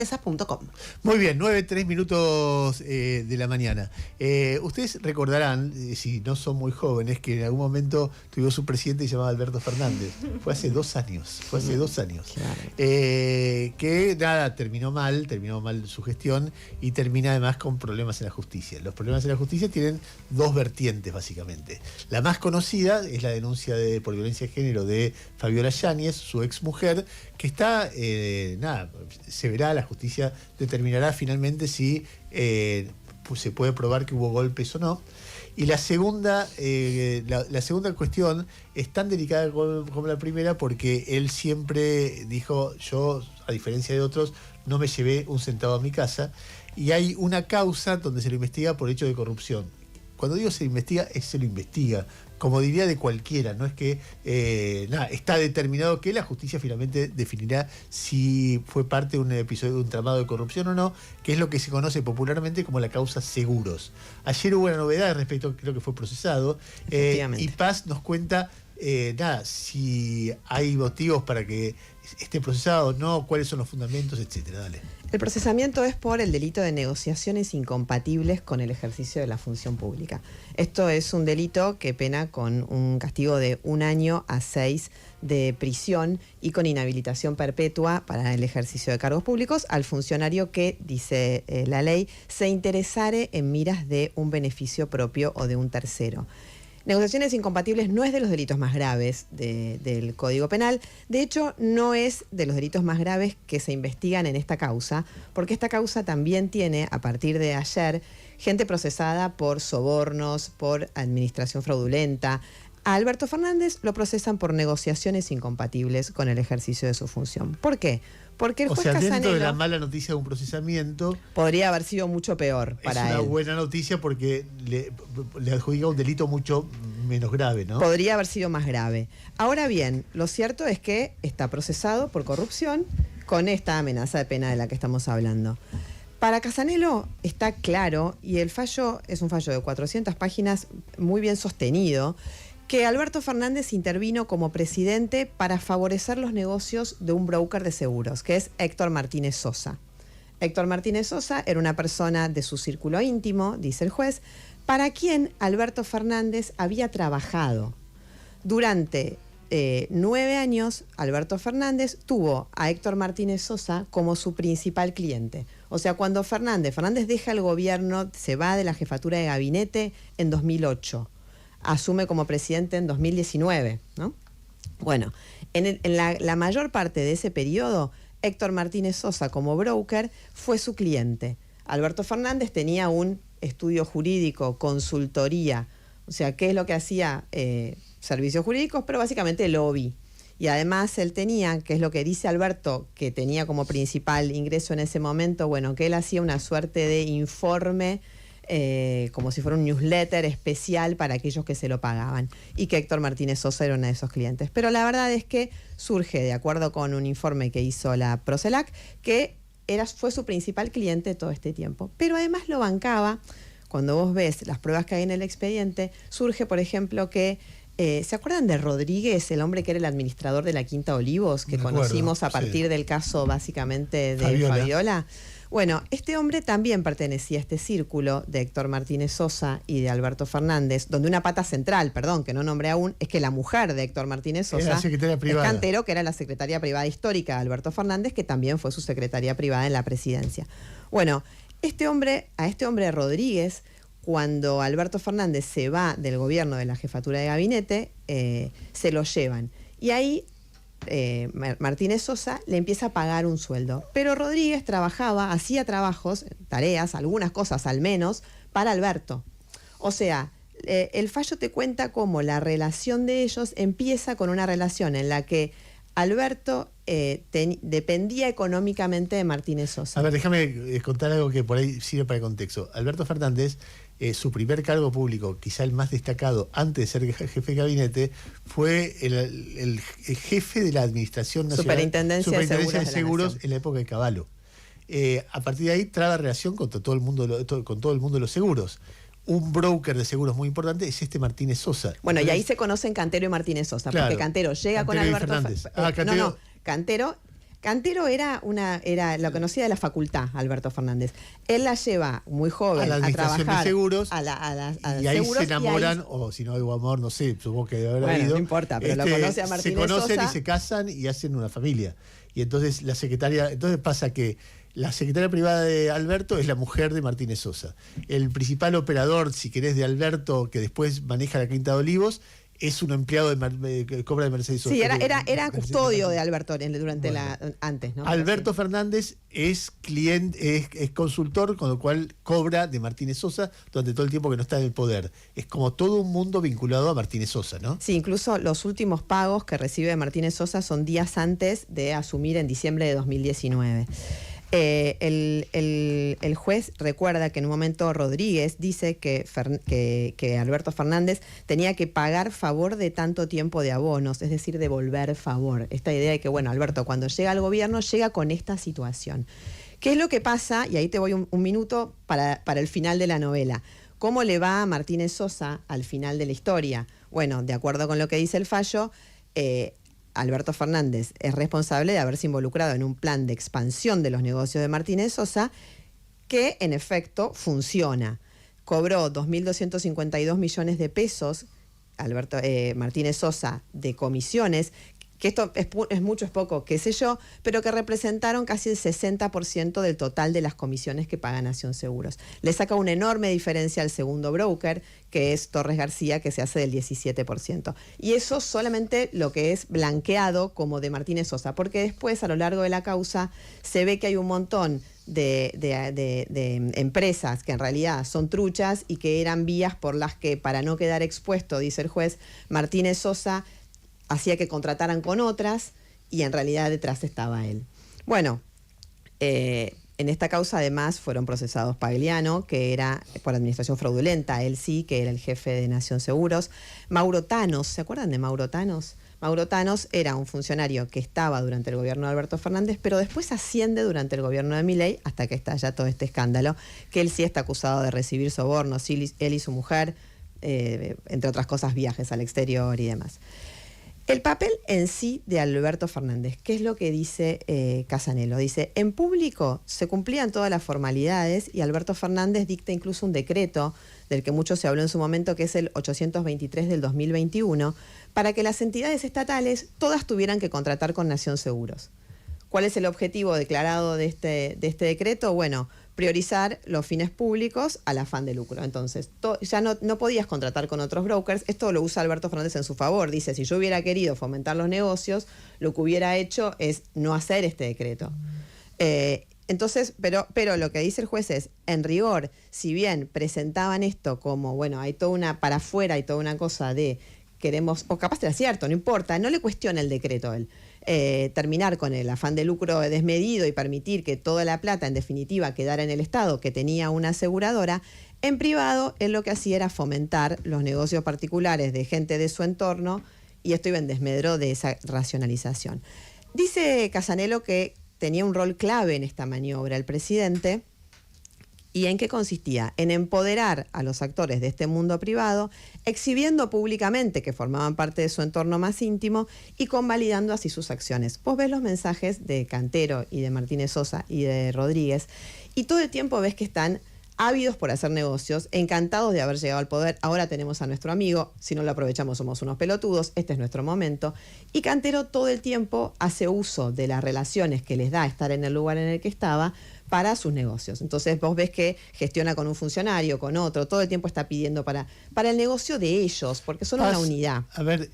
Empresas.com. Muy bien, 9:03 de la mañana. Ustedes recordarán, si no son muy jóvenes, que en algún momento tuvimos un presidente llamado Alberto Fernández. Fue hace 2 años. Claro. Que nada, terminó mal su gestión y termina además con problemas en la justicia. Los problemas en la justicia tienen 2 vertientes, básicamente. La más conocida es la denuncia por violencia de género de Fabiola Yáñez, su exmujer, que está, se verá, la justicia determinará finalmente si se puede probar que hubo golpes o no. Y la segunda cuestión es tan delicada como la primera, porque él siempre dijo: yo, a diferencia de otros, no me llevé un centavo a mi casa, y hay una causa donde se lo investiga por hecho de corrupción. Cuando digo se investiga, se lo investiga, como diría de cualquiera, no es que está determinado que la justicia finalmente definirá si fue parte de un episodio de un tramado de corrupción o no, que es lo que se conoce popularmente como la causa Seguros. Ayer hubo una novedad respecto, creo que fue procesado, y Paz nos cuenta si hay motivos para que esté procesado o no, cuáles son los fundamentos, etcétera. Dale. El procesamiento es por el delito de negociaciones incompatibles con el ejercicio de la función pública. Esto es un delito que pena con un castigo de 1 año a 6 de prisión y con inhabilitación perpetua para el ejercicio de cargos públicos al funcionario que, dice la ley, se interesare en miras de un beneficio propio o de un tercero. Negociaciones incompatibles no es de los delitos más graves del Código Penal. De hecho, no es de los delitos más graves que se investigan en esta causa, porque esta causa también tiene, a partir de ayer, gente procesada por sobornos, por administración fraudulenta. A Alberto Fernández lo procesan por negociaciones incompatibles con el ejercicio de su función. ¿Por qué? Porque el juez Casanelo, dentro de la mala noticia de un procesamiento, podría haber sido mucho peor para él. Es una buena noticia porque le adjudica un delito mucho menos grave, ¿no? Podría haber sido más grave. Ahora bien, lo cierto es que está procesado por corrupción con esta amenaza de pena de la que estamos hablando. Para Casanelo está claro, y el fallo es un fallo de 400 páginas muy bien sostenido, que Alberto Fernández intervino como presidente para favorecer los negocios de un broker de seguros, que es Héctor Martínez Sosa. Héctor Martínez Sosa era una persona de su círculo íntimo, dice el juez, para quien Alberto Fernández había trabajado. Durante 9 años, Alberto Fernández tuvo a Héctor Martínez Sosa como su principal cliente. O sea, cuando Fernández deja el gobierno, se va de la jefatura de gabinete en 2008. Asume como presidente en 2019, ¿no? Bueno, en la mayor parte de ese periodo, Héctor Martínez Sosa, como broker, fue su cliente. Alberto Fernández tenía un estudio jurídico, consultoría, o sea, ¿qué es lo que hacía? Servicios jurídicos, pero básicamente lobby. Y además él tenía, que es lo que dice Alberto, que tenía como principal ingreso en ese momento, bueno, que él hacía una suerte de informe, como si fuera un newsletter especial para aquellos que se lo pagaban, y que Héctor Martínez Sosa era uno de esos clientes. Pero la verdad es que surge, de acuerdo con un informe que hizo la Procelac, que fue su principal cliente todo este tiempo. Pero además lo bancaba. Cuando vos ves las pruebas que hay en el expediente, surge, por ejemplo, que ¿se acuerdan de Rodríguez, el hombre que era el administrador de la Quinta Olivos, que conocimos a partir del caso básicamente de Fabiola? Bueno, este hombre también pertenecía a este círculo de Héctor Martínez Sosa y de Alberto Fernández, donde una pata central, que no nombré aún, es que la mujer de Héctor Martínez Sosa era la secretaria privada. Es Cantero, que era la secretaria privada histórica de Alberto Fernández, que también fue su secretaria privada en la presidencia. Bueno, a este hombre Rodríguez, cuando Alberto Fernández se va del gobierno de la jefatura de gabinete, se lo llevan. Y ahí Martínez Sosa le empieza a pagar un sueldo. Pero Rodríguez hacía trabajos, tareas, algunas cosas al menos, para Alberto. O sea, el fallo te cuenta cómo la relación de ellos empieza con una relación en la que Alberto dependía económicamente de Martínez Sosa. A ver, déjame contar algo que por ahí sirve para el contexto. Alberto Fernández, su primer cargo público, quizá el más destacado antes de ser jefe de gabinete, fue el jefe de la Administración Nacional, Superintendencia de Seguros en la época de Cavallo. A partir de ahí traba relación con todo el mundo de los seguros. Un broker de seguros muy importante es Martínez Sosa. Bueno, y ahí se conocen Cantero y Martínez Sosa, claro, porque Cantero llega con Alberto Fernández. Cantero. Cantero Cantero lo conocía de la facultad, Alberto Fernández. Él la lleva muy joven a la administración trabajar de seguros, a y ahí seguros, se enamoran, o si no hubo amor, no sé, supongo que debe haber bueno, habido. no importa, pero lo conoce a Martínez Se conocen Sosa. y se casan y hacen una familia. Y entonces entonces pasa que la secretaria privada de Alberto es la mujer de Martínez Sosa. El principal operador, si querés, de Alberto, que después maneja la Quinta de Olivos, es un empleado que cobra de Mercedes Sosa. Sí, era custodio de Alberto durante antes, ¿no? Alberto Fernández es cliente, es consultor, con lo cual cobra de Martínez Sosa durante todo el tiempo que no está en el poder. Es como todo un mundo vinculado a Martínez Sosa, ¿no? Sí, incluso los últimos pagos que recibe Martínez Sosa son días antes de asumir en diciembre de 2019. El juez recuerda que en un momento Rodríguez dice que Alberto Fernández tenía que pagar favor de tanto tiempo de abonos, es decir, devolver favor. Esta idea de que, bueno, Alberto, cuando llega al gobierno, llega con esta situación. ¿Qué es lo que pasa? Y ahí te voy un minuto para el final de la novela. ¿Cómo le va a Martínez Sosa al final de la historia? Bueno, de acuerdo con lo que dice el fallo, Alberto Fernández es responsable de haberse involucrado en un plan de expansión de los negocios de Martínez Sosa que, en efecto, funciona. Cobró 2.252 millones de pesos Martínez Sosa de comisiones, que esto es mucho, es poco, qué sé yo, pero que representaron casi el 60% del total de las comisiones que paga Nación Seguros. Le saca una enorme diferencia al segundo broker, que es Torres García, que se hace del 17%. Y eso solamente lo que es blanqueado como de Martínez Sosa, porque después, a lo largo de la causa, se ve que hay un montón de empresas que en realidad son truchas y que eran vías por las que, para no quedar expuesto, dice el juez, Martínez Sosa hacía que contrataran con otras y en realidad detrás estaba él. Bueno, en esta causa además fueron procesados Pagliano, que era por administración fraudulenta, él sí, que era el jefe de Nación Seguros. Mauro Tanos, ¿se acuerdan de Mauro Tanos? Mauro Tanos era un funcionario que estaba durante el gobierno de Alberto Fernández, pero después asciende durante el gobierno de Milei hasta que estalla todo este escándalo, que él sí está acusado de recibir sobornos, él y su mujer, entre otras cosas, viajes al exterior y demás. El papel en sí de Alberto Fernández, ¿qué es lo que dice Casanello? Dice, en público se cumplían todas las formalidades y Alberto Fernández dicta incluso un decreto del que mucho se habló en su momento, que es el 823 del 2021, para que las entidades estatales todas tuvieran que contratar con Nación Seguros. ¿Cuál es el objetivo declarado de este decreto? Bueno, priorizar los fines públicos al afán de lucro. Entonces, ya no podías contratar con otros brokers. Esto lo usa Alberto Fernández en su favor. Dice, si yo hubiera querido fomentar los negocios, lo que hubiera hecho es no hacer este decreto. Entonces, pero lo que dice el juez es, en rigor, si bien presentaban esto como, bueno, hay toda una, para afuera hay toda una cosa de queremos, o capaz era cierto, no importa, no le cuestiona el decreto él. Terminar con el afán de lucro desmedido y permitir que toda la plata en definitiva quedara en el Estado, que tenía una aseguradora, en privado él lo que hacía era fomentar los negocios particulares de gente de su entorno y esto iba en desmedro de esa racionalización. Dice Casanello que tenía un rol clave en esta maniobra el presidente. ¿Y en qué consistía? En empoderar a los actores de este mundo privado, exhibiendo públicamente que formaban parte de su entorno más íntimo y convalidando así sus acciones. Vos ves los mensajes de Cantero y de Martínez Sosa y de Rodríguez y todo el tiempo ves que están ávidos por hacer negocios, encantados de haber llegado al poder. Ahora tenemos a nuestro amigo, si no lo aprovechamos somos unos pelotudos, este es nuestro momento. Y Cantero todo el tiempo hace uso de las relaciones que les da estar en el lugar en el que estaba para sus negocios. Entonces vos ves que gestiona con un funcionario, con otro, todo el tiempo está pidiendo para el negocio de ellos, porque son una unidad. A ver,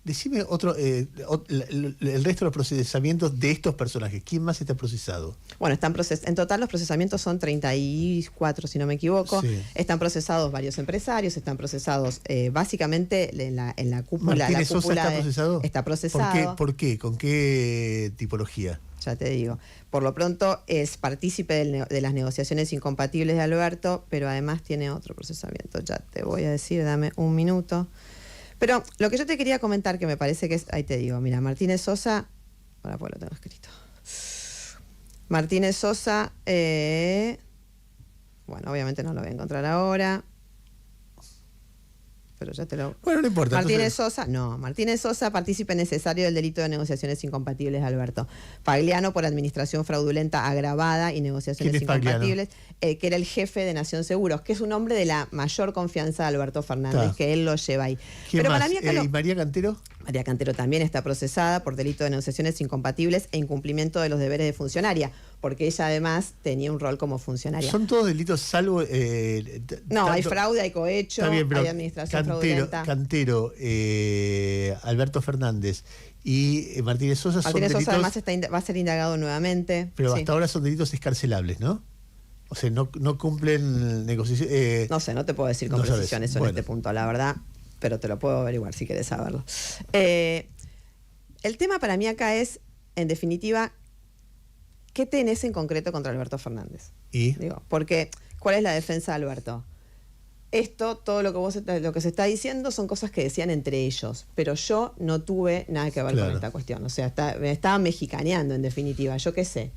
decime el resto de los procesamientos de estos personajes. ¿Quién más está procesado? Bueno, en total los procesamientos son 34, si no me equivoco. Sí. Están procesados varios empresarios, están procesados básicamente en la cúpula. ¿Martínez Sosa está procesado? Está procesado. ¿Por qué? ¿Con qué tipología? Ya te digo. Por lo pronto es partícipe de las negociaciones incompatibles de Alberto, pero además tiene otro procesamiento. Ya te voy a decir, dame un minuto. Pero lo que yo te quería comentar, que me parece que es, ahí te digo, mira, Martínez Sosa, ahora pues lo tengo escrito. Martínez Sosa, bueno, obviamente no lo voy a encontrar ahora. pero ya te lo... Bueno, no importa. Martínez Sosa, partícipe necesario del delito de negociaciones incompatibles de Alberto. Pagliano por administración fraudulenta agravada y negociaciones incompatibles, que era el jefe de Nación Seguros, que es un hombre de la mayor confianza de Alberto Fernández, que él lo lleva ahí. Pero más? Para mí acá ¿Y María Cantero? María Cantero también está procesada por delito de negociaciones incompatibles e incumplimiento de los deberes de funcionaria, porque ella además tenía un rol como funcionaria. Son todos delitos salvo... no, hay fraude, hay cohecho, hay administración fraudulenta. Cantero, Alberto Fernández y Martínez Sosa son delitos... Martínez Sosa además va a ser indagado nuevamente. Pero hasta ahora son delitos escarcelables, ¿no? O sea, no cumplen negociaciones... no sé, no te puedo decir con precisión eso en este punto, la verdad, pero te lo puedo averiguar si querés saberlo. El tema para mí acá es, en definitiva, ¿qué tenés en concreto contra Alberto Fernández? Digo, porque, ¿cuál es la defensa de Alberto? Todo lo que se está diciendo son cosas que decían entre ellos, pero yo no tuve nada que ver con esta cuestión. O sea, me estaban mexicaneando, en definitiva, yo qué sé.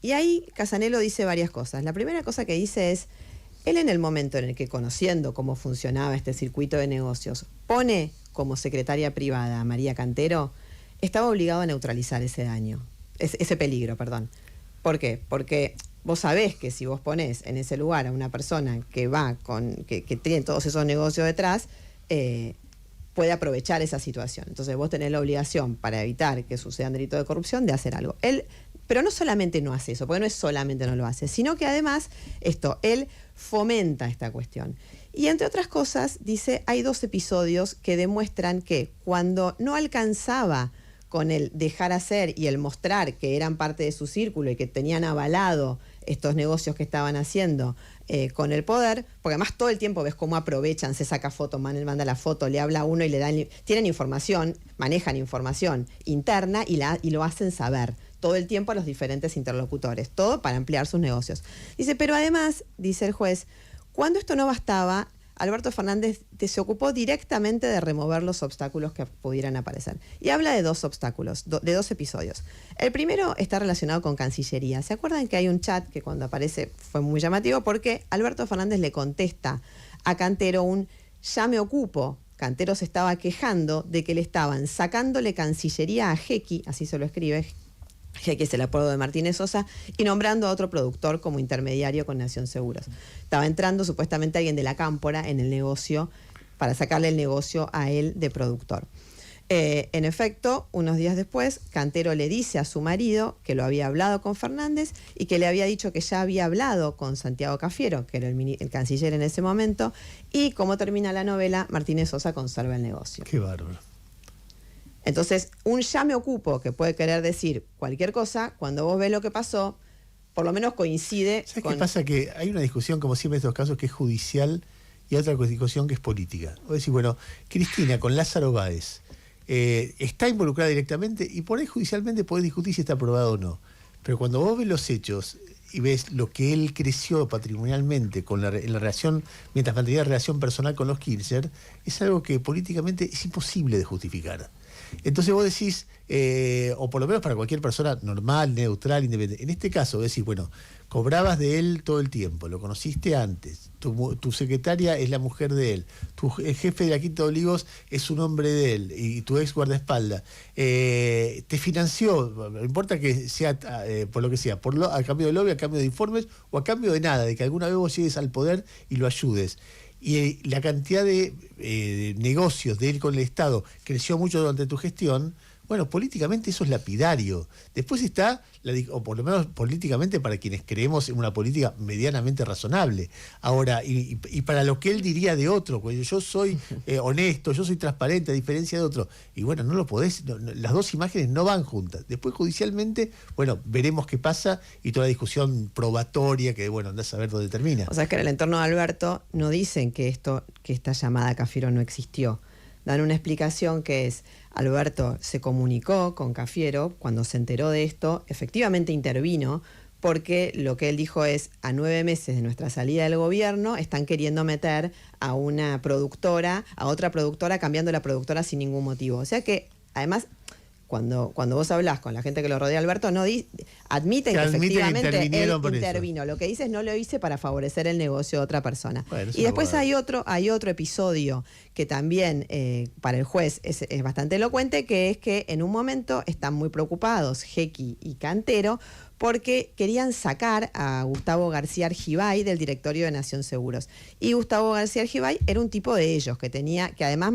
Y ahí Casanelo dice varias cosas. La primera cosa que dice es, él en el momento en el que, conociendo cómo funcionaba este circuito de negocios, pone como secretaria privada a María Cantero, estaba obligado a neutralizar ese daño, ese peligro, perdón. ¿Por qué? Porque vos sabés que si vos ponés en ese lugar a una persona que que tiene todos esos negocios detrás, puede aprovechar esa situación. Entonces vos tenés la obligación, para evitar que sucedan delitos de corrupción, de hacer algo. Pero no solamente no hace eso, porque no es solamente no lo hace, sino que además él fomenta esta cuestión. Y entre otras cosas, dice, hay 2 episodios que demuestran que cuando no alcanzaba con el dejar hacer y el mostrar que eran parte de su círculo y que tenían avalado estos negocios que estaban haciendo con el poder, porque además todo el tiempo ves cómo aprovechan, se saca foto, manda la foto, le habla a uno y le dan, tienen información, manejan información interna y lo hacen saber todo el tiempo a los diferentes interlocutores, todo para ampliar sus negocios. Dice, pero además, dice el juez, cuando esto no bastaba, Alberto Fernández se ocupó directamente de remover los obstáculos que pudieran aparecer. Y habla de 2 obstáculos, de 2 episodios. El primero está relacionado con Cancillería. ¿Se acuerdan que hay un chat que cuando aparece fue muy llamativo? Porque Alberto Fernández le contesta a Cantero ya me ocupo. Cantero se estaba quejando de que le estaban sacándole Cancillería a Jequi, así se lo escribe, que es el apodo de Martínez Sosa, y nombrando a otro productor como intermediario con Nación Seguros. Estaba entrando supuestamente alguien de la Cámpora en el negocio para sacarle el negocio a él de productor. En efecto, unos días después, Cantero le dice a su marido que lo había hablado con Fernández y que le había dicho que ya había hablado con Santiago Cafiero, que era el canciller en ese momento, y como termina la novela, Martínez Sosa conserva el negocio. Qué bárbaro. Entonces, ya me ocupo, que puede querer decir cualquier cosa, cuando vos ves lo que pasó, por lo menos coincide. ¿Sabes qué pasa? Que hay una discusión, como siempre en estos casos, que es judicial y otra discusión que es política. Vos decís, bueno, Cristina con Lázaro Báez está involucrada directamente y por ahí judicialmente podés discutir si está aprobado o no. Pero cuando vos ves los hechos y ves lo que él creció patrimonialmente en la relación, mientras mantenía relación personal con los Kirchner, es algo que políticamente es imposible de justificar. Entonces vos decís, o por lo menos para cualquier persona normal, neutral, independiente, en este caso decís, bueno, cobrabas de él todo el tiempo, lo conociste antes, tu secretaria es la mujer de él, el jefe de la Quinta de Olivos es un hombre de él, y tu ex guardaespaldas, te financió, no importa que sea por lo que sea, a cambio de lobby, a cambio de informes, o a cambio de nada, de que alguna vez vos llegues al poder y lo ayudes. Y la cantidad de negocios de él con el Estado creció mucho durante tu gestión. Bueno, políticamente eso es lapidario. Después está, o por lo menos políticamente para quienes creemos en una política medianamente razonable. Ahora, y para lo que él diría de otro, pues yo soy honesto, yo soy transparente, a diferencia de otro. Y bueno, no lo podés, las 2 imágenes no van juntas. Después judicialmente, bueno, veremos qué pasa y toda la discusión probatoria que, bueno, andás a ver dónde termina. O sea, es que en el entorno de Alberto no dicen que esta llamada a Cafiero no existió. Dan una explicación que es, Alberto se comunicó con Cafiero cuando se enteró de esto, efectivamente intervino, porque lo que él dijo es, a 9 meses de nuestra salida del gobierno, están queriendo meter a una productora, a otra productora, cambiando la productora sin ningún motivo. O sea que, además, cuando vos hablás con la gente que lo rodea a Alberto, admiten que efectivamente él intervino. Lo que dice es no lo hice para favorecer el negocio de otra persona. Bueno, y después hay otro episodio que también para el juez es bastante elocuente, que es que en un momento están muy preocupados Gecky y Cantero porque querían sacar a Gustavo García Argibay del directorio de Nación Seguros. Y Gustavo García Argibay era un tipo de ellos, que además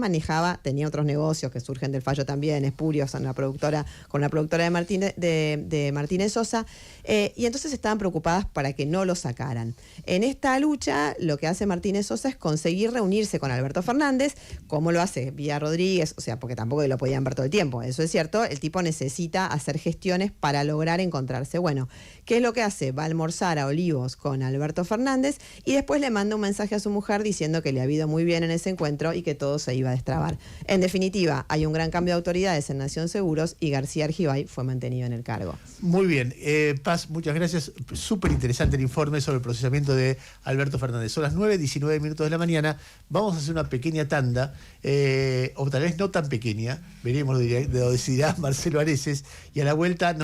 tenía otros negocios que surgen del fallo también, espurios con la productora de Martínez Sosa, y entonces estaban preocupadas para que no lo sacaran. En esta lucha, lo que hace Martínez Sosa es conseguir reunirse con Alberto Fernández, como lo hace vía Rodríguez, o sea, porque tampoco lo podían ver todo el tiempo, eso es cierto, el tipo necesita hacer gestiones para lograr encontrarse. Bueno, ¿qué es lo que hace? Va a almorzar a Olivos con Alberto Fernández y después le manda un mensaje a su mujer diciendo que le ha ido muy bien en ese encuentro y que todo se iba a destrabar. En definitiva, hay un gran cambio de autoridades en Nación Seguros y García Argibay fue mantenido en el cargo. Muy bien. Paz, muchas gracias. Súper interesante el informe sobre el procesamiento de Alberto Fernández. Son las 9:19 de la mañana. Vamos a hacer una pequeña tanda, o tal vez no tan pequeña. Veremos, lo decidirá Marcelo Areces. Y a la vuelta...